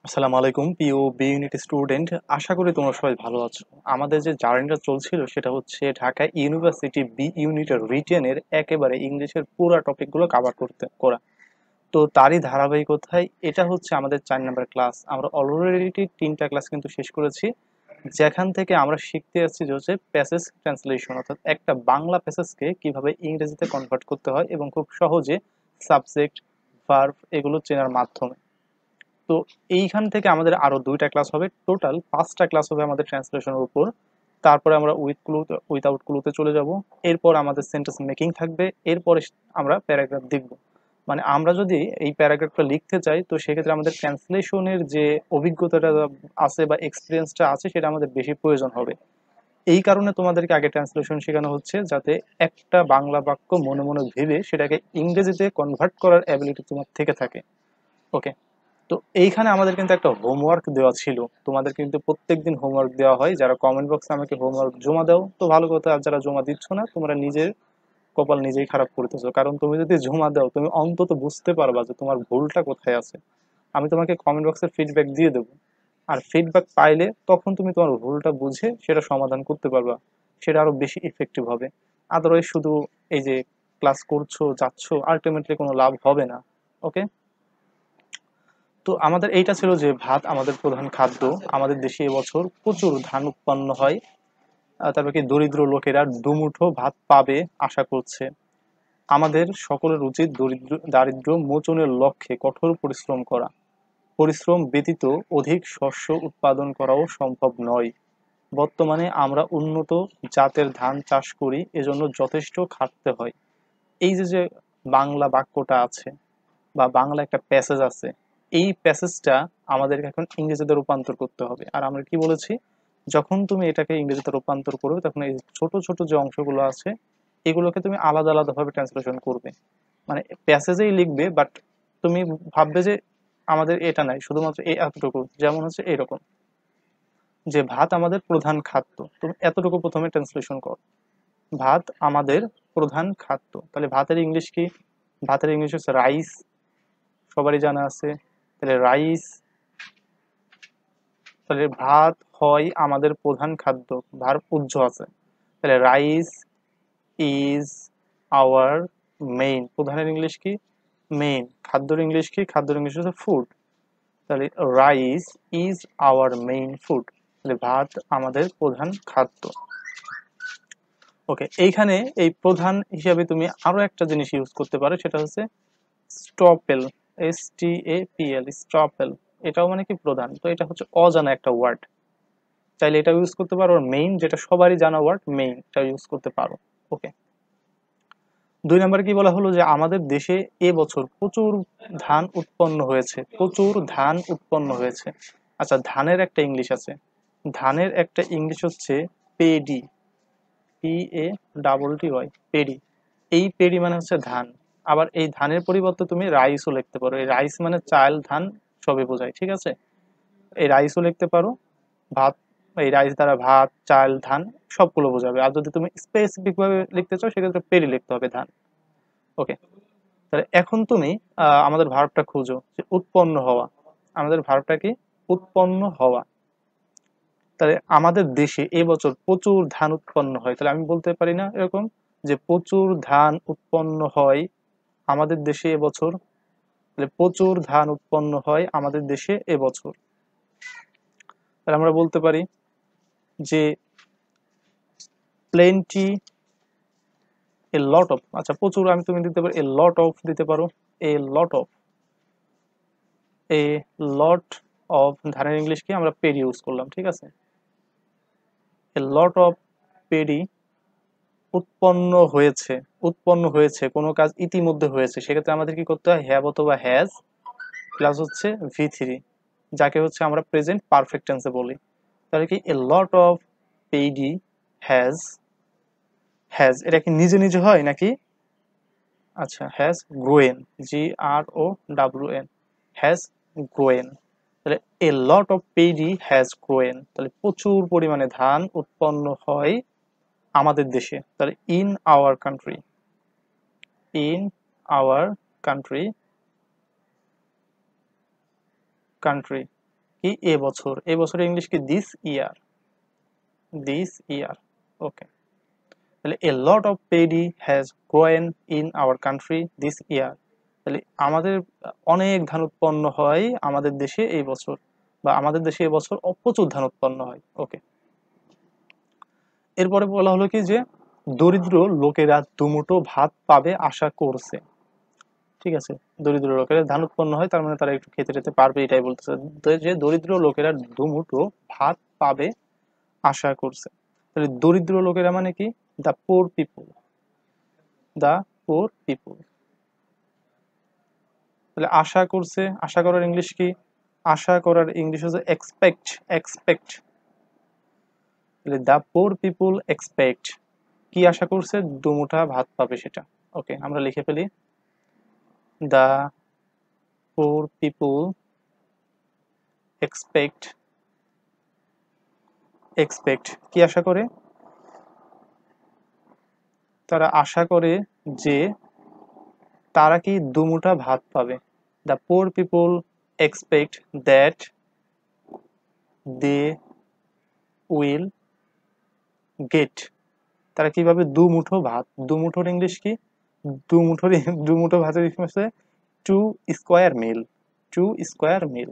আসসালামু আলাইকুম প্রিয় বি ইউনিট স্টুডেন্ট, আশা করি তোমরা সবাই ভালো আছো। আমাদের যে জার্নিটা চলছিল সেটা হচ্ছে ঢাকা ইউনিভার্সিটি বি ইউনিটের রিটেনের একেবারে ইংলিশের পুরো টপিকগুলো কভার করা। তো তারই ধারাবাহিকতায় এটা হচ্ছে আমাদের 4 নাম্বার ক্লাস। আমরা অলরেডি 3টা ক্লাস কিন্তু শেষ করেছি, যেখান থেকে আমরা শিখতে যাচ্ছি যে হচ্ছে প্যাসেজ ট্রান্সলেশন, অর্থাৎ একটা বাংলা প্যাসেজকে কিভাবে ইংরেজিতে কনভার্ট করতে হয় এবং খুব সহজে সাবজেক্ট, ভার্ব এগুলো চেনার মাধ্যমে। তো এইখান থেকে আমাদের আরো 2টা ক্লাস হবে, টোটাল 5টা ক্লাস হবে আমাদের ট্রান্সলেশনের উপর। তারপরে আমরা উইথ ক্লু উইথাউট ক্লুতে চলে যাব। এরপর আমাদের সেন্টেন্স মেকিং থাকবে। এরপরে আমরা প্যারাগ্রাফ দেখব। মানে আমরা যদি এই প্যারাগ্রাফটা লিখতে চাই, তো সেক্ষেত্রে আমাদের ট্রান্সলেশনের যে অভিজ্ঞতাটা আছে বা এক্সপিরিয়েন্সটা আছে সেটা আমাদের বেশি প্রয়োজন হবে। এই কারণে তোমাদেরকে আগে ট্রান্সলেশন শেখানো হচ্ছে, যাতে একটা বাংলা বাক্য মনে মনে ভেবে সেটাকে ইংরেজিতে কনভার্ট করার অ্যাবিলিটি তোমার থেকে থাকে। ওকে। তো এইখানে আমাদের কিন্তু একটা হোমওয়ার্ক দেওয়া ছিল। তোমাদের কিন্তু প্রত্যেকদিন হোমওয়ার্ক দেওয়া হয়। যারা কমেন্ট বক্সে আমাকে হোমওয়ার্ক জমা দাও তো ভালো কথা, আর যারা জমা দিচ্ছ না তোমরা নিজের কপাল নিজেই খারাপ করতেছো। কারণ তুমি যদি জমা দাও তুমি অন্তত বুঝতে পারবা যে তোমার ভুলটা কোথায় আছে। আমি তোমাকে কমেন্ট বক্সে ফিডব্যাক দিয়ে দেবো, আর ফিডব্যাক পাইলে তখন তুমি তোমার ভুলটা বুঝে সেটা সমাধান করতে পারবা। সেটা আরো বেশি ইফেক্টিভ হবে। আদারওয়াইজ শুধু এই যে ক্লাস করছো যাচ্ছ, আলটিমেটলি কোনো লাভ হবে না। ওকে। তো আমাদের এইটা ছিল যে ভাত আমাদের প্রধান খাদ্য। আমাদের দেশে এবছর প্রচুর ধান উৎপন্ন হয়। তারপর কি দরিদ্র লোকেরা দুমুঠো ভাত পাবে আশা করছে। আমাদের সকলের উচিত দারিদ্র মোচনের লক্ষ্যে কঠোর পরিশ্রম করা। পরিশ্রম ব্যতীত অধিক শস্য উৎপাদন করাও সম্ভব নয়। বর্তমানে আমরা উন্নত জাতের ধান চাষ করি, এজন্য যথেষ্ট খাটতে হয়। এই যে যে বাংলা বাক্যটা আছে বা বাংলা একটা প্যাসেজ আছে, এই প্যাসেজটা আমাদেরকে এখন ইংরেজিতে রূপান্তর করতে হবে। আর আমরা কি বলেছি, যখন তুমি এটাকে ইংরেজিতে রূপান্তর করবে তখন এই ছোট ছোট যে অংশগুলো আছে এগুলোকে তুমি আলাদা আলাদা ভাবে ট্রান্সলেশন করবে। মানে প্যাসেজেই লিখবে, বাট তুমি ভাববে যে আমাদের এটা নাই, শুধুমাত্র এই এতটুকু, যেমন হচ্ছে এরকম যে ভাত আমাদের প্রধান খাদ্য, তুমি এতটুকু প্রথমে ট্রান্সলেশন করো। ভাত আমাদের প্রধান খাদ্য, তাহলে ভাতের ইংলিশ কি? ভাতের ইংলিশ হচ্ছে রাইস, সবারই জানা আছে। তাহলে রাইস, তাহলে ভাত হয় আমাদের প্রধান খাদ্য, ভার্ব উজ্জ আছে। তাহলে রাইস ইজ আওয়ার মেইন। প্রধানের ইংলিশ কি? মেইন। খাদ্যর ইংলিশ কি? খাদ্যর ইংলিশ হচ্ছে ফুড। তাহলে rice is our main food. তাহলে ভাত আমাদের প্রধান খাদ্য। ওকে। এইখানে এই প্রধান হিসাবে তুমি আরো একটা জিনিস ইউজ করতে পারো, সেটা হচ্ছে স্টপেল। STAPL, estoppel. এটাও মানে কি? প্রধান। তো এটা হচ্ছে অজানা একটা ওয়ার্ড, চাইলে এটা ইউজ করতে পারো। আর মেইন, যেটা সবারই জানা ওয়ার্ড, মেইন, এটা ইউজ করতে পারো। ওকে। 2 নম্বরে কি বলা হলো, যে আমাদের দেশে এবছর প্রচুর ধান উৎপন্ন হয়েছে। প্রচুর ধান উৎপন্ন হয়েছে। আচ্ছা, ধানের একটা ইংলিশ আছে। ধানের একটা ইংলিশ হচ্ছে পেডি। PADDY, paddy. এই পেডি মানে হচ্ছে ধান। আবার এই ধানের পরিবর্তে তুমি রাইসও লিখতে পারো। এই রাইস মানে চাল ধান সবই বোঝায়, ঠিক আছে? এই রাইসও লিখতে পারো। ভাত, এই রাইস দ্বারা ভাত চাল ধান সবগুলো বোঝাবে। আর যদি তুমি স্পেসিফিক ভাবে লিখতে চাও সেক্ষেত্রে পেরি লিখতে হবে, ধান। ওকে। তাহলে এখন তুমি আমাদের ভার্বটা খুঁজো, যে উৎপন্ন হওয়া। আমাদের ভার্বটা কি? উৎপন্ন হওয়া। তাহলে আমাদের দেশে এবছর প্রচুর ধান উৎপন্ন হয়, তাহলে আমি বলতে পারি না এরকম যে প্রচুর ধান উৎপন্ন হয় আমাদের দেশে এবছর? তাহলে প্রচুর ধান উৎপন্ন হয় আমাদের দেশে এবছর। তাহলে আমরা বলতে পারি যে প্লেন্টি, এ লট অফ। আচ্ছা, প্রচুর আমি তুমি দিতে পারো এ লট অফ দিতে পারো। A lot of, a lot of. ধানের ইংলিশ কি? আমরা পেডি ইউজ করলাম, ঠিক আছে? এ লট অফ পেডি উৎপন্ন হয়েছে। উৎপন্ন হয়েছে, কোনো কাজ ইতিমধ্যে হয়েছে, সেক্ষেত্রে আমাদের কি করতে হয়? হ্যাভ অথবা হ্যাজ প্লাস হচ্ছে V3, যাকে হচ্ছে আমরা প্রেজেন্ট পারফেক্ট টেন্সে বলি। তাহলে কি? A lot of paddy has. Has এটা কি নিজে নিজে হয় নাকি? আচ্ছা, has grown, GROWN, has grown. তাহলে a lot of paddy has grown, তাহলে প্রচুর পরিমাণে ধান উৎপন্ন হয় আমাদের দেশে। তাহলে in our country, in our country, country. কি এবছর, এবছরের ইংলিশ কি this year, this year. Okay, তাহলে a lot of paddy has grown in our country this year, তাহলে আমাদের অনেক ধান উৎপন্ন হয় আমাদের দেশে এই বছর, বা আমাদের দেশে এবছর প্রচুর ধান উৎপন্ন হয়। ওকে, এরপরে বলা হলো কি যে দরিদ্র লোকেরা দুমুঠো ভাত পাবে আশা করছে। ঠিক আছে, দরিদ্র লোকেরা ধান উৎপন্ন হয় তার মানে তারা একটু খেতে টেতে পারবে, এটাই বলতেছে যে দরিদ্র লোকেরা দুমুঠো ভাত পাবে আশা করছে। তাহলে দরিদ্র লোকেরা মানে কি, দা পোর পিপল, দা পোর পিপল। তাহলে আশা করছে, আশা করার ইংলিশ কি, আশা করার ইংলিশ হচ্ছে এক্সপেক্ট, এক্সপেক্ট। তাহলে দা পোর পিপল এক্সপেক্ট, কি আশা করছে, দুমুঠা ভাত পাবে সেটা। ওকে, আমরা লিখে ফেলি, দা পোর পিপল এক্সপেক্ট, এক্সপেক্ট কি আশা করে, তারা আশা করে যে তারা কি দুমুঠা ভাত পাবে। The poor people expect that they will get, তারা কিভাবে দুমুঠো ভাত, দুমুঠোর ইংলিশ কি, দুমুঠোর দুমুঠো ভাতের ইংলিশ হচ্ছে two square meal, two square meal,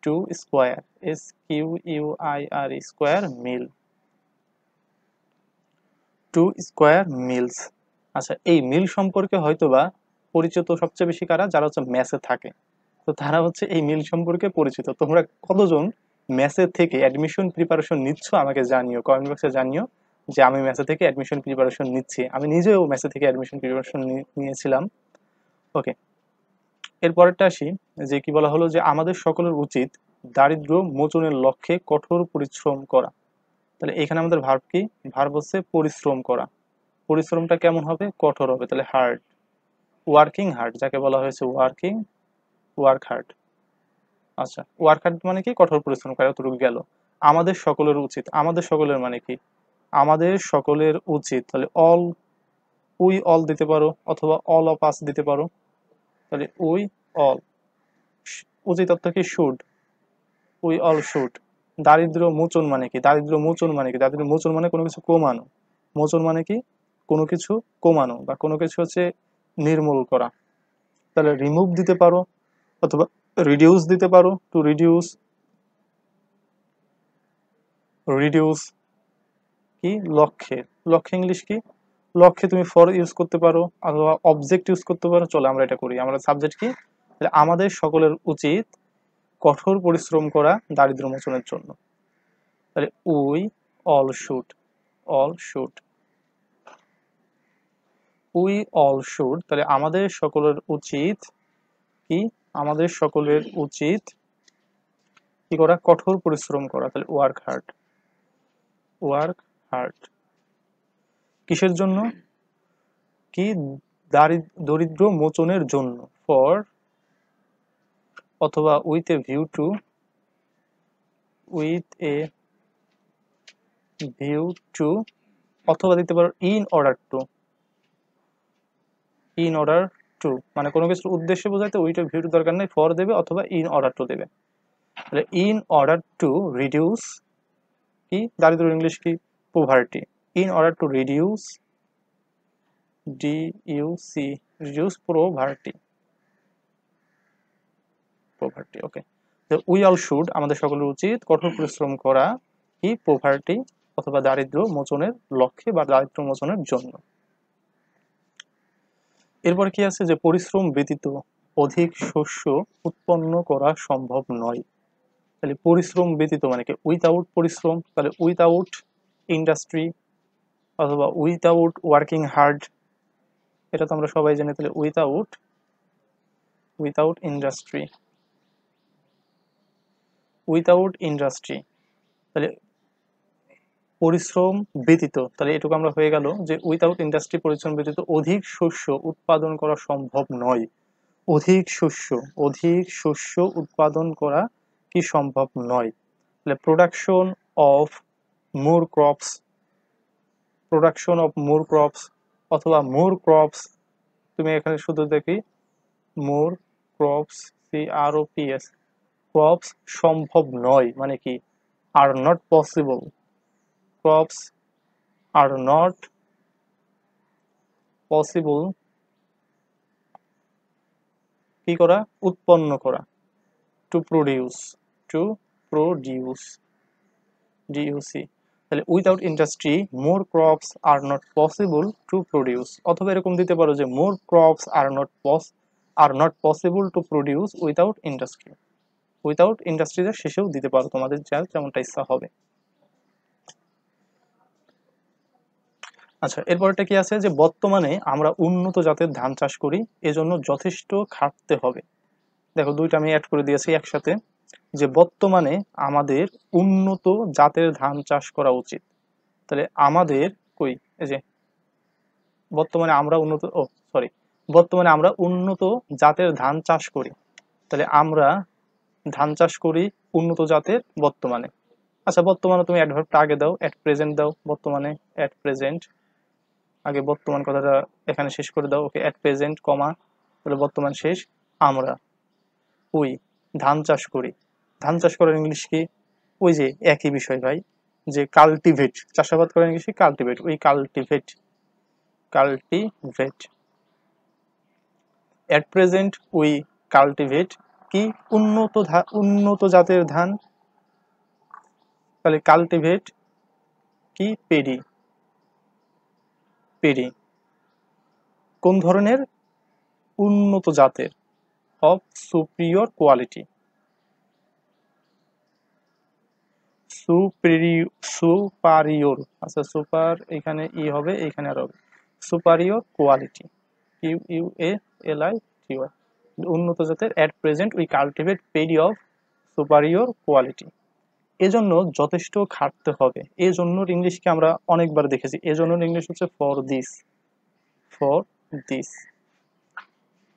two square, SQUIR square meal, two square mills. আচ্ছা, এই মিল সম্পর্কে হয়তোবা পরিচিত সবচেয়ে বেশি কারা, যারা হচ্ছে মেসে থাকে, তো তারা হচ্ছে এই মিল সম্পর্কে পরিচিত। তোমরা কতজন মেসে থেকে অ্যাডমিশন প্রিপারেশন নিচ্ছ আমাকে জানিও, কমেন্ট বক্সে জানিও যে আমি মেসে থেকে অ্যাডমিশন প্রিপারেশন নিচ্ছি। আমি নিজেও মেসে থেকে অ্যাডমিশন প্রিপারেশন নিয়েছিলাম। ওকে, এরপরেরটা আসি, যে কি বলা হলো যে আমাদের সকলের উচিত দারিদ্র্য মোচনের লক্ষ্যে কঠোর পরিশ্রম করা। তাহলে এখানে আমাদের ভার্ব কি, ভার্ব হচ্ছে পরিশ্রম করা। পরিশ্রমটা কেমন হবে, কঠোর হবে, তাহলে হার্ড, ওয়ার্কিং হার্ড, যাকে বলা হয়েছে ওয়ার্কিং, ওয়ার্ক হার্ড। আচ্ছা, ওয়ার্ক হার্ড মানে কি, কঠোর পরিশ্রম করা, এতটুকু গেল। আমাদের সকলের উচিত, আমাদের সকলের মানে কি, আমাদের সকলের উচিত, তাহলে অল, উই অল দিতে পারো অথবা অল অফ আস দিতে পারো। তাহলে উই অল, উচিত অর্থ কি শুড, উই অল শুড। দারিদ্র মোচন মানে কি, দারিদ্র মোচন মানে কি, দারিদ্র মোচন মানে কোনো কিছু কমানো, মোচন মানে কি কোনো কিছু কমানো বা কোনো কিছু হচ্ছে নির্মূল করা। তাহলে রিমুভ দিতে পারো অথবা রিডিউস দিতে পারো, টু রিডিউস, রিডিউস কি লক্ষ্যে, লক্ষ্যে ইংলিশ কি, লক্ষ্যে তুমি ফর ইউজ করতে পারো অথবা অবজেক্ট ইউজ করতে পারো। চলো আমরা এটা করি, আমরা সাবজেক্ট কি, তাহলে আমাদের সকলের উচিত কঠোর পরিশ্রম করা দারিদ্র মোচনের জন্য। তাহলে we all should, all should, we all should, তাহলে আমাদের সকলের উচিত কি, আমাদের সকলের উচিত কি করা, কঠোর পরিশ্রম করা। তাহলে ওয়ার্ক হার্ড, ওয়ার্ক হার্ড কিসের জন্য, কি দরিদ্র মোচনের জন্য, ফর অথবা with a view to, with a view to, অথবা দিতে পারো in order two, in order two মানে কোনো কিছুর উদ্দেশ্যে বোঝাইতে উইথ এ ভিউ টু দরকার নেই, ফর দেবে অথবা ইন অর্ডার টু দেবে। তাহলে ইন অর্ডার টু রিডিউস কি, দারিদ্র ইংলিশ কি, poverty, in order to reduce, DUC, reduce poverty, poverty. Okay, তো উই অল শুড, আমাদের সকলের উচিত কঠোর পরিশ্রম করা কি, পোভার্টি অথবা দারিদ্র মোচনের লক্ষ্যে বা দারিদ্র মোচনের জন্য। এরপর কি আছে, যে পরিশ্রম ব্যতীত অধিক শস্য উৎপন্ন করা সম্ভব নয়। তাহলে পরিশ্রম ব্যতীত মানে কি, উইথাউট পরিশ্রম, তাহলে উইথাউট ইন্ডাস্ট্রি অথবা উইথাউট ওয়ার্কিং হার্ড, এটা তো আমরা সবাই জানি। তাহলে without, without industry, without industry, তাহলে পরিশ্রম ব্যতীত, তাহলে এটুকু আমরা হয়ে গেল যে উইথাউট ইন্ডাস্ট্রি, পরিশ্রম ব্যতীত অধিক শস্য উৎপাদন করা সম্ভব নয়। অধিক শস্য, অধিক শস্য উৎপাদন করা কি সম্ভব নয়। তাহলে production of more crops, production of more crops অথবা মোর ক্রপস, তুমি এখানে শুধু দেখি মোর ক্রপস, CROPS, ক্রপস সম্ভব নয় মানে কি, are not possible, crops are not possible কি করা, উৎপন্ন করা, টু প্রডিউস, টু প্রডিউস, ডিইউসি। তাহলে without industry more crops are not possible to produce, অথবা এরকম দিতে পারো যে more crops are not possible to produce without industry, without ইন্ডাস্ট্রিজের শেষেও দিতে পারো, তোমাদের যার যেমনটা ইচ্ছা হবে। আচ্ছা, এরপরটা কি আছে যে বর্তমানে আমরা উন্নত জাতের ধান চাষ করি, এজন্য যথেষ্ট খাটতে হবে। দেখো দুইটা আমি অ্যাড করে দিয়েছি একসাথে, যে বর্তমানে আমাদের উন্নত জাতের ধান চাষ করা উচিত। তাহলে আমাদের কই, এই যে বর্তমানে আমরা উন্নত, ও সরি, বর্তমানে আমরা উন্নত জাতের ধান চাষ করি। তাহলে আমরা ধান চাষ করি উন্নত জাতের বর্তমানে। আচ্ছা, বর্তমানে তুমি অ্যাডভার্বটা আগে দাও, অ্যাট প্রেজেন্ট দাও, বর্তমানে অ্যাট প্রেজেন্ট, আগে বর্তমান কথাটা এখানে শেষ করে দাও। ওকে, অ্যাট প্রেজেন্ট কমা, তাহলে বর্তমান শেষ। আমরা ওই ধান চাষ করি, ধান চাষ করার ইংলিশ কি, ওই যে একই বিষয় ভাই, যে কাল্টিভেট, চাষাবাদ করার ইংলিশ কি, কাল্টিভেট, ওই cultivate, cultivate. At present we cultivate কি, উন্নত জাতের ধান, তাহলে কাল্টিভেট কি, পেডি, পেডি। কোন ধরনের, উন্নত জাতের, অফ সুপিরিয়র কোয়ালিটি, সুপারিয়র, আচ্ছা সুপার এখানে ই হবে, এখানে আর হবে superior quality, U U A L I T Y, উন্নত জাতের। At present we cultivate paddy of superior quality, এজন্য যথেষ্ট খাটতে হবে। এজন্যর ইংলিশকে আমরা অনেকবার দেখেছি, এজন্যর ইংলিশ হচ্ছে ফর দিস, ফর দিস।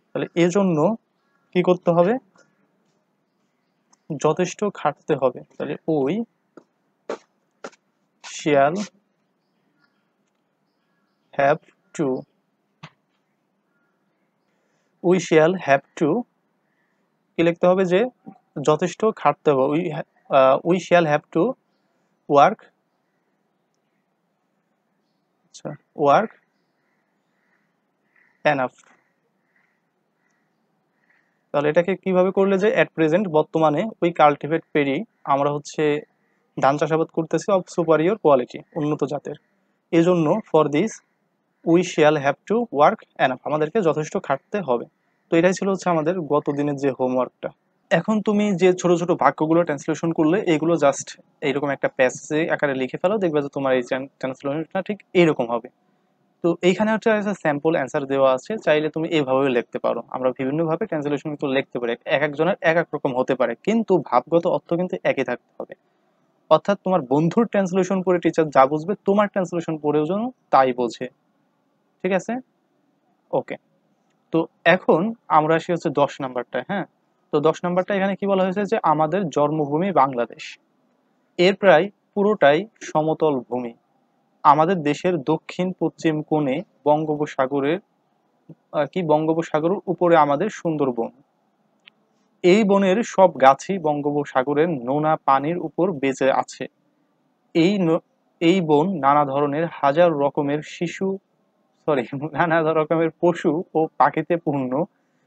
তাহলে এজন্য কি করতে হবে, যথেষ্ট খাটতে হবে। তাহলে ওই shall have to, we shall have to কি লিখতে হবে, যে যথেষ্ট খাটতে হবে, we shall have to work, আচ্ছা ওয়ার্ক এনাফ। তাহলে এটাকে কিভাবে করলে, যে এট প্রেজেন্ট বর্তমানে উই কাল্টিভেট পেরি, আমরা হচ্ছে ধান চাষাবাদ করতেছি অফ সুপারিয়র কোয়ালিটি, উন্নত জাতের। এজন্য for this we shall have to work enough, আমাদেরকে যথেষ্ট খাটতে হবে। তো এটাই ছিল হচ্ছে আমাদের গত দিনের যে হোমওয়ার্কটা। এখন তুমি যে ছোট ছোট বাক্যগুলো ট্রান্সলেশন করলে, এগুলো জাস্ট এইরকম একটা প্যাসেজে আকারে লিখে ফেলো, দেখবে যে তোমার এই ট্রান্সলেশনটা ঠিক এইরকম হবে। তো এইখানে হচ্ছে একটা স্যাম্পল অ্যান্সার দেওয়া আছে, চাইলে তুমি এইভাবেও লিখতে পারো। আমরা বিভিন্নভাবে ট্রান্সলেশন কিন্তু লিখতে পারি, এক একজনের এক এক রকম হতে পারে, কিন্তু ভাবগত অর্থ কিন্তু একই থাকতে হবে। অর্থাৎ তোমার বন্ধুর ট্রান্সলেশন পড়ে টিচার যা বুঝবে, তোমার ট্রান্সলেশন পড়েও যেন তাই বোঝে। ঠিক আছে, ওকে। তো এখন আমরা আসি হচ্ছে 10 নাম্বারটা। হ্যাঁ, তো 10 নাম্বারটা এখানে কি বলা হয়েছে, যে আমাদের জন্মভূমি বাংলাদেশ, এর প্রায় পুরোটাই সমতল ভূমি। আমাদের দেশের দক্ষিণ পশ্চিম কোণে বঙ্গোপসাগরের বঙ্গোপসাগরের উপরে আমাদের সুন্দরবন। এই বনের সব গাছই বঙ্গোপসাগরের নোনা পানির উপর বেঁচে আছে। এই এই বন নানা ধরনের হাজার রকমের নানা রকমের পশু ও পাখিতে পূর্ণ।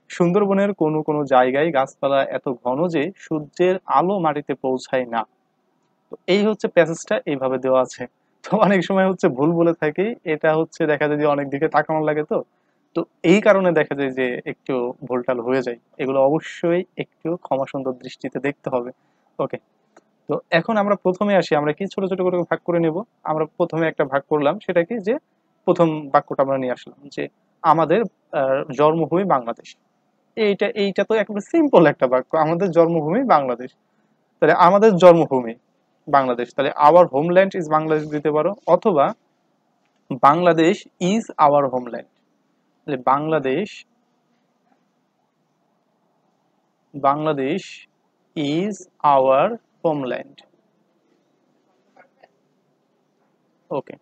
সুন্দরবনের কোনো কোনো জায়গায় গাছপালা এত ঘন যে সূর্যের আলো মাটিতে পৌঁছায় না। তো এই হচ্ছে প্যাসেজটা, এইভাবে দেওয়া আছে। তো অনেক সময় হচ্ছে ভুল বলে থাকি, এটা হচ্ছে দেখা যায় যে অনেক দিকে তাকানো লাগে, তো তো এই কারণে দেখা যায় যে একটু ভুলটাল হয়ে যায়। এগুলো অবশ্যই একটু ক্ষমা সুন্দর দৃষ্টিতে দেখতে হবে। ওকে, তো এখন আমরা প্রথমে আসি, আমরা কি ছোট ছোট করে ভাগ করে নেব। আমরা প্রথমে একটা ভাগ করলাম, সেটা কি, যে প্রথম বাক্যটা আমরা নিয়ে আসলাম, যে আমাদের জন্মভূমি বাংলাদেশ। এইটা তো একদম সিম্পল একটা বাক্য, আমাদের জন্মভূমি বাংলাদেশ। তাহলে আমাদের জন্মভূমি বাংলাদেশ, তাহলে আওয়ার হোমল্যান্ড ইজ বাংলাদেশ দিতে পারো, অথবা বাংলাদেশ ইজ আওয়ার হোমল্যান্ড। তাহলে বাংলাদেশ ইজ আওয়ার হোমল্যান্ড। ওকে,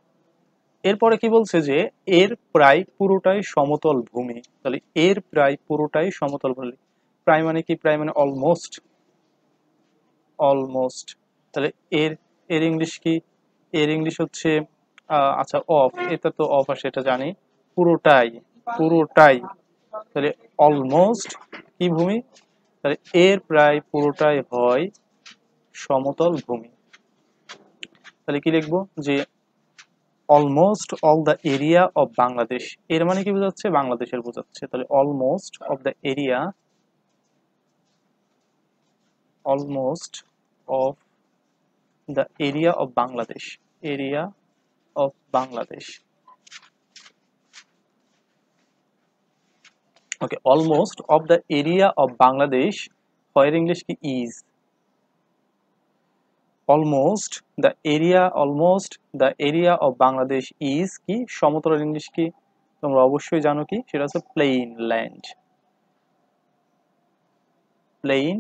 এরপরে কি বলছে, যে এর প্রায় পুরোটাই সমতল ভূমি। তাহলে এর প্রায় পুরোটাই সমতল ভূমি, প্রায় মানে কি, প্রায় মানে অলমোস্ট, অলমোস্ট। তাহলে এর এর ইংলিশ কি? এর ইংলিশ হচ্ছে আচ্ছা অফ, এটা তো অফ আসে, এটা জানি। পুরোটাই, পুরোটাই। তাহলে অলমোস্ট কি ভূমি? তাহলে এর প্রায় পুরোটাই হয় সমতল ভূমি। তাহলে কি লিখবো? যে almost all the area of Bangladesh, এর মানে কি বোঝাচ্ছে? বাংলাদেশের বোঝাচ্ছে। তাহলে almost of the area, almost of the area of Bangladesh, area of Bangladesh. Okay, almost of the area of Bangladesh হয় ইংলিশ কি? Is. Almost the area, almost the area of Bangladesh is কি? সমতলের ইংলিশ কি? তোমরা অবশ্যই জানো কি, সেটা হচ্ছে প্লেইন ল্যান্ড, প্লেইন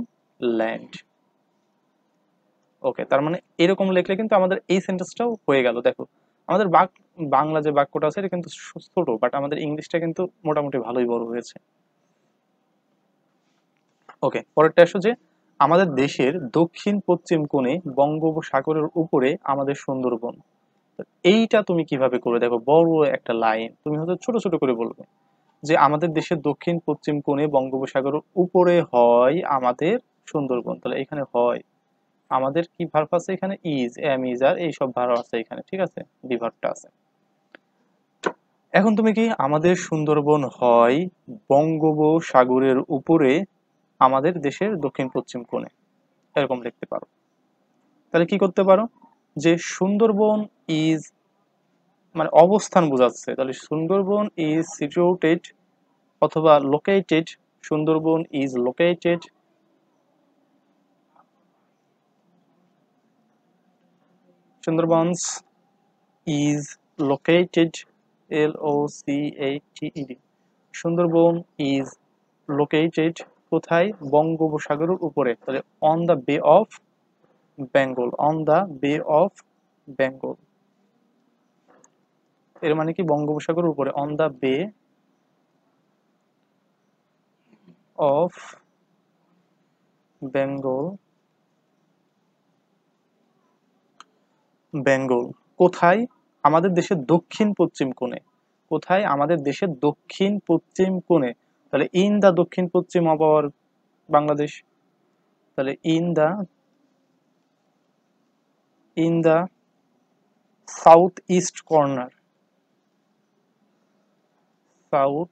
ল্যান্ড। ওকে, তার মানে এরকম লিখলে কিন্তু আমাদের এই সেন্টেন্সটাও হয়ে গেল। দেখো আমাদের বাংলা যে বাক্যটা আছে এটা কিন্তু ছোট, বাট আমাদের ইংলিশটা কিন্তু মোটামুটি ভালোই বড় হয়েছে। ওকে, পরেরটা আসো যে আমাদের দেশের দক্ষিণ পশ্চিম কোণে বঙ্গোপসাগরের উপরে আমাদের সুন্দরবন। এইটা তুমি কিভাবে করে? দেখো বড় একটা লাইন, তুমি হয়তো ছোট ছোট করে বলবে যে আমাদের দেশের দক্ষিণ পশ্চিম কোণে বঙ্গোপসাগরের উপরে হয় আমাদের সুন্দরবন। তাহলে এখানে হয় আমাদের কি ভার্ব আছে? এখানে ইজ, এম, ইজ, আর এইসব ভার্ব আছে এখানে, ঠিক আছে, বিভার্বটা আছে। এখন তুমি কি আমাদের সুন্দরবন হয় বঙ্গোপসাগরের উপরে আমাদের দেশের দক্ষিণ পশ্চিম কোণে, এরকম লিখতে পারো। তাহলে কি করতে পারো? যে সুন্দরবন ইজ মানে অবস্থান বোঝাচ্ছে, তাহলে সুন্দরবন ইজ সিচুয়েটেড অথবা located, Sundarban is located, Sundarbans is located, LOCATED, Sundarban is located কোথায়? বঙ্গোপসাগরের উপরে। তাহলে on the bay of Bengal, on the bay of Bengal, এর মানে কি? বঙ্গোপসাগরের উপরে, on the bay of Bengal, Bengal কোথায়? আমাদের দেশের দক্ষিণ পশ্চিম কোণে। কোথায়? আমাদের দেশের দক্ষিণ পশ্চিম কোণে। তাহলে ইন দা দক্ষিণ পশ্চিম অফ আওয়ার বাংলাদেশ। তাহলে in the south east corner, south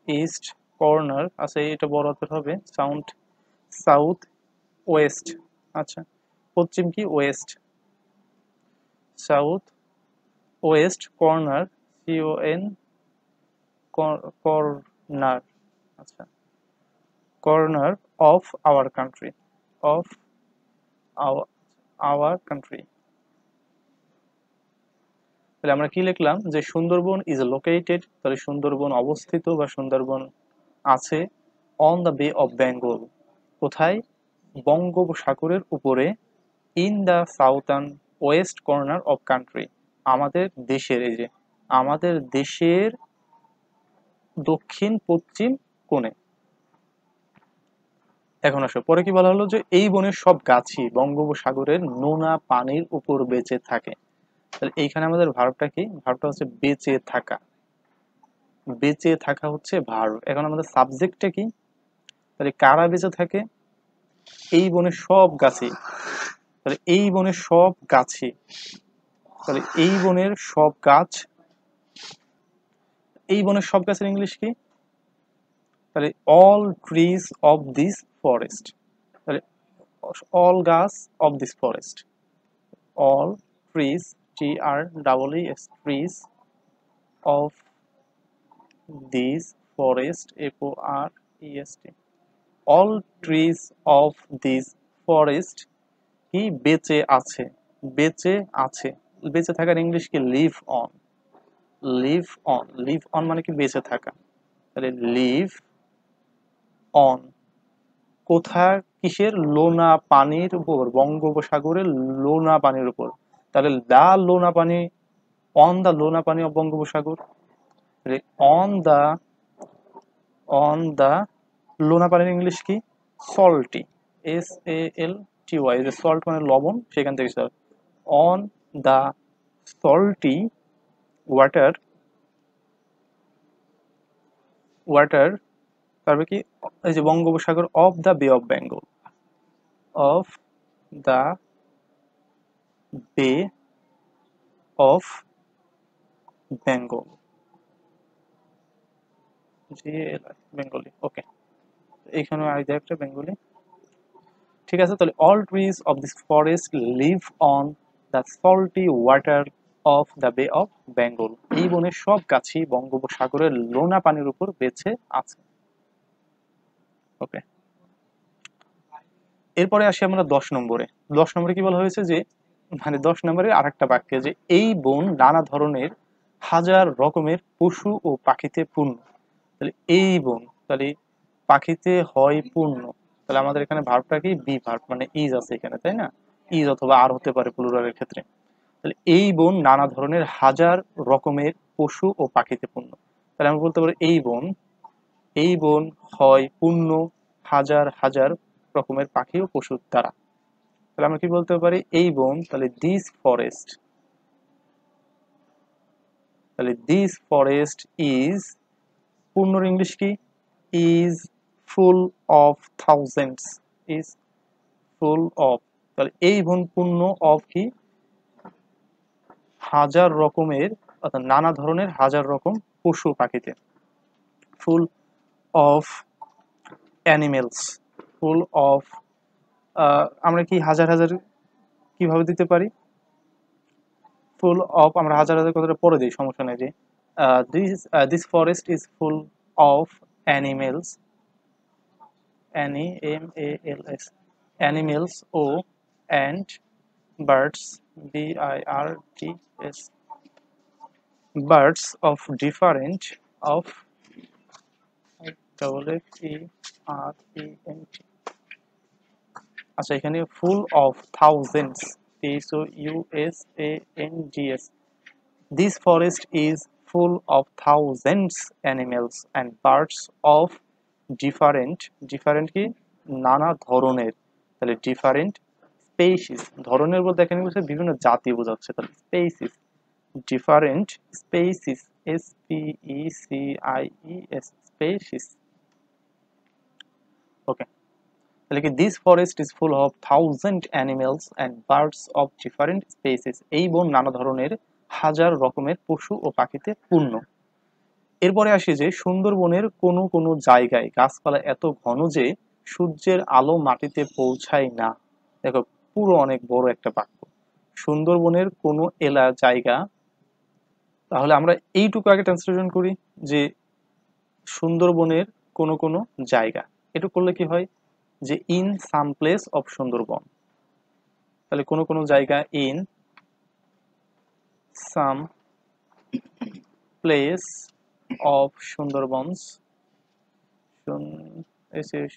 east corner আচ্ছা এটা বড় হাতের হবে, সাউথ, সাউথ ওয়েস্ট, আচ্ছা পশ্চিম কি? West, south west corner, CON corner, আচ্ছা corner of our country, of our country. তাহলে আমরা কি লিখলাম? যে সুন্দরবন ইজ লোকেটেড, তাহলে সুন্দরবন অবস্থিত বা সুন্দরবন আছে on the bay of Bengal, কোথায়? বঙ্গোপসাগরের উপরে, in the southern West corner of country, আমাদের দেশের, এই যে আমাদের দেশের দক্ষিণ পশ্চিম কোণে। এখন আসো পরে কি বলা হলো? যে এই বনের সব গাছই বঙ্গোপসাগরের নোনা পানির উপর বেঁচে থাকে। তাহলে এইখানে আমাদের ভার্বটা কি? ভার্বটা হচ্ছে বেঁচে থাকা, বেঁচে থাকা হচ্ছে ভার্ব। এখন আমাদের সাবজেক্টটা কি? তাহলে কারা বেঁচে থাকে? এই বনের সব গাছই, তাহলে এই বনের সব গাছই, তাহলে এই বনের সব গাছ, এই বনের সব গাছের ইংলিশ কি? তাহলে all trees of this forest, তাহলে অল গাছ of this forest, all trees, TREES, trees of this forest, FOREST, all trees of this forest কি? বেঁচে আছে, বেঁচে আছে। বেঁচে থাকার ইংলিশ কি? Live on, live on, live on মানে কি? বেঁচে থাকা। তাহলে লিভ অন কোথায়? কিসের? লোনা পানির উপর, বঙ্গোপসাগরের লোনা পানির উপর। তাহলে দা লোনা পানি, অন দা লোনা পানি অফ বঙ্গোপসাগর, অন দা লোনা পানির ইংলিশ কি? সল্টি, SALTY, যে সল্ট মানে লবণ, সেখান থেকে on the salty water, water, তারপরে কি, এই যে Bangopasagar of the bay of Bengal, of the bay of Bengal, Bengali. Okay, এইখানে আইডিয়া একটা বেঙ্গলি, ঠিক আছে। তাহলে all trees of this forest live on the salty water of the bay of Bengal, এই বনের সব গাছই বঙ্গোপসাগরের লোনা পানির উপর বেঁচে আছে। ওকে, এরপরে আসি আমরা 10 নম্বরে। 10 নম্বরে কি বলা হয়েছে যে, মানে 10 নম্বরের আরেকটা বাক্যে, যে এই বন নানা ধরনের হাজার রকমের পশু ও পাখিতে পূর্ণ। তাহলে এই বন, তাহলে পাখিতে হয় পূর্ণ, তাহলে আমাদের এখানে ভার্বটা কি, বি ভার্ব, মানে ইজ আছে এখানে, তাই না? ইজ অথবা আর হতে পারে প্লুরালের ক্ষেত্রে। তাহলে এই বন নানা ধরনের হাজার রকমের পশু ও পাখিতে পূর্ণ। তাহলে আমরা বলতে পারি এই বন হয় পূর্ণ হাজার হাজার রকমের পাখি ও পশুর দ্বারা। তাহলে আমরা কি বলতে পারি, এই বন, তাহলে দিস ফরেস্ট, তাহলে দিস ফরেস্ট ইজ, পূর্ণর ইংলিশ কি, is full of thousands, is full of, তাহলে এই বন পূর্ণ অফ কি, হাজার রকমের, অর্থাৎ নানা ধরনের হাজার রকম পশু পাখিতে, ফুল অফ অ্যানিমেলস, ফুল অফ, আমরা কি হাজার হাজার কিভাবে দিতে পারি, ফুল অফ, আমরা হাজার হাজার কথাটা পরে দিই, সমস্যা নেই। যে this forest is full of animals, NEMALS, animals ও and birds, BIRDS, birds of different, of FFERENT। আচ্ছা, এখানে full of thousands, THOUSANDS, this forest is full of thousands animals and birds of different কি, নানা ধরনের, তাহলে different species, ধরনের বলতে এখানে বলছে বিভিন্ন জাতি বোঝাচ্ছে, তাহলে species, different species, SPECIES, species. Okay, তাহলে কি, this forest is full of thousand animals and birds of different species, এই বন নানা ধরনের হাজার রকমের পশু ও পাখিতে পূর্ণ। এরপরে আসি যে সুন্দরবনের কোনো কোনো জায়গায় গাছপালা এত ঘন যে সূর্যের আলো মাটিতে পৌঁছায় না। দেখো, পুরো অনেক বড় একটা বাক্য, সুন্দরবনের কোনো জায়গা, তাহলে আমরা এইটুকু আগে ট্রান্সলেশন করি যে সুন্দরবনের কোনো কোনো জায়গা, এটুকু করলে কি হয়, যে in some place of Sundarban, তাহলে কোনো কোনো জায়গা, in some place of Sundarbans,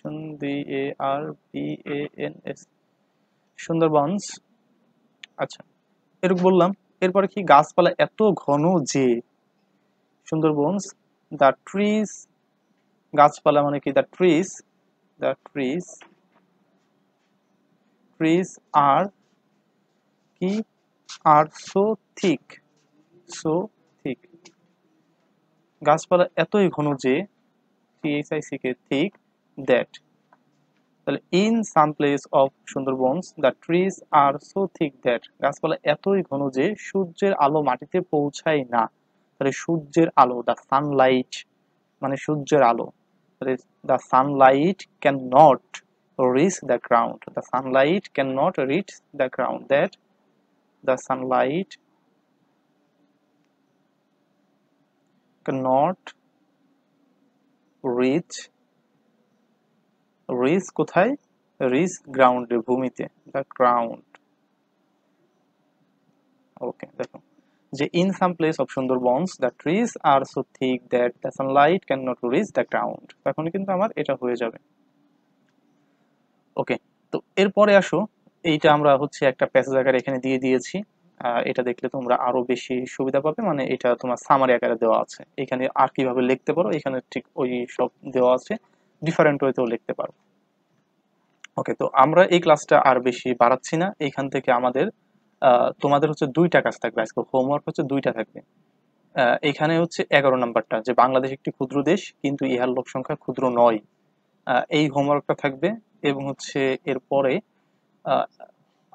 SUNDARBANS, Sundarbans. আচ্ছা, এরকম বললাম। এরপরে কি, গাছপালা এত ঘন যে, সুন্দরবনস, দ্য ট্রিজ, গাছপালা মানে কি, the trees, the trees, trees are কি, আর সো থিক, সো থিক, গাছপালা এতই ঘন যে, THICK, থিক, দ্যাট, তাহলে in some place of Sundarbans the trees are so thick that, গাছপালা এতই ঘন যে সূর্যের আলো মাটিতে পৌঁছায় না। তাহলে সূর্যের আলো, দ্য সানলাইট, মানে সূর্যের আলো, তাহলে the sunlight can not reach the ground, the sunlight can not reach the ground, that the sunlight can not reach, reach কোথায়, রিচ গ্রাউন্ডে, ভূমিতে, দ্য গ্রাউন্ড। ওকে, দেখো, যে in some place of Sundarbans the trees are so thick that the sunlight can not reach the ground, তখন কিন্তু আমার এটা হয়ে যাবে। ওকে, তো এরপরে আসো, এইটা আমরা হচ্ছে একটা প্যাসেজ আকারে এখানে দিয়ে দিয়েছি, এটা দেখলে তোমরা আরো বেশি সুবিধা পাবে, মানে এটা তোমার সামারি আকারে দেওয়া আছে, এখানে আর কিভাবে লিখতে পারো এখানে ঠিক ওই সব দেওয়া আছে, ডিফারেন্ট ওয়েতেও লিখতে পারো। ওকে, তো আমরা এই ক্লাসটা আর বেশি বাড়াচ্ছি না। এইখান থেকে আমাদের তোমাদের হচ্ছে ২টা কাজ থাকবে আজকে, হোমওয়ার্ক হচ্ছে ২টা থাকবে। এখানে হচ্ছে ১১ নাম্বারটা, যে বাংলাদেশ একটি ক্ষুদ্র দেশ কিন্তু ইহার লোক সংখ্যা ক্ষুদ্র নয়। এই হোমওয়ার্কটা থাকবে। এবং হচ্ছে এরপরে আহ,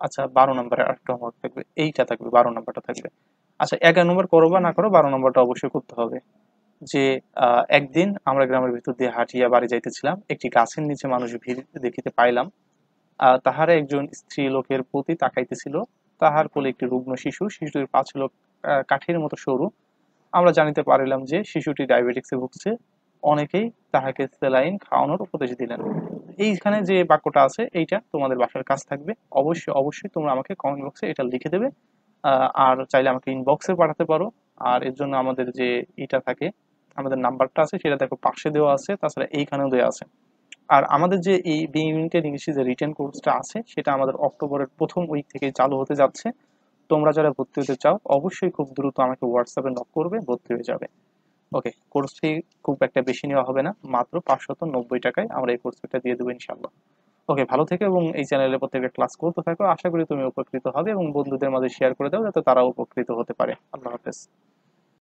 আচ্ছা ১২ নম্বরের আরেকটা হোমওয়ার্ক থাকবে, এইটা থাকবে, ১২ নম্বরটা থাকবে। আচ্ছা ১১ নম্বর করো বা না করো, ১২ নম্বরটা অবশ্যই করতে হবে। যে একদিন আমরা গ্রামের ভিতর দিয়ে হাঁটিয়া বাড়ি যাইতেছিলাম, একটি গাছের নিচে মানুষ ভিড় দেখিতে পাইলাম। তাহারা একজন স্ত্রী লোকের প্রতি তাকাইতেছিল, তাহার কোলে একটি রুগ্ন শিশু, শিশুটির পা ছিল কাঠের মতো সরু। আমরা জানিতে পারিলাম যে শিশুটি ডায়াবেটিক্সে ভুগছে। অনেকেই তাহাকে স্যালাইন খাওয়ানোর উপদেশ দিলেন। এইখানে যে বাক্যটা আছে এইটা তোমাদের বাসার কাজ থাকবে। অবশ্যই অবশ্যই তোমরা আমাকে কমেন্ট বক্সে এটা লিখে দেবে। আর চাইলে আমাকে ইনবক্সে পাঠাতে পারো। আর এর জন্য আমাদের যে এটা থাকে, আমাদের নাম্বারটা আছে সেটা দেখো পাশে দেওয়া আছে, তাছাড়া এইখানেও দেওয়া আছে। আর আমাদের যে এই বি ইউনিটের ইংলিশে যে রিটেন কোর্সটা আছে সেটা আমাদের অক্টোবরের প্রথম উইক থেকে চালু হতে যাচ্ছে। তোমরা যারা ভর্তি হতে চাও অবশ্যই খুব দ্রুত আমাকে হোয়াটসঅ্যাপে নক করবে, ভর্তি হয়ে যাবে। ওকে, কোর্স ফি খুব একটা বেশি নেওয়া হবে না, মাত্র ৫৯০ টাকায় আমরা এই কোর্স ফিটা দিয়ে দেবো ইনশাল্লাহ। ওকে, ভালো থেকো এবং এই চ্যানেলের প্রত্যেকটা ক্লাস করতে থাকো। আশা করি তুমি উপকৃত হবে এবং বন্ধুদের মাঝে শেয়ার করে দাও যাতে তারাও উপকৃত হতে পারে। আল্লাহ হাফেজ।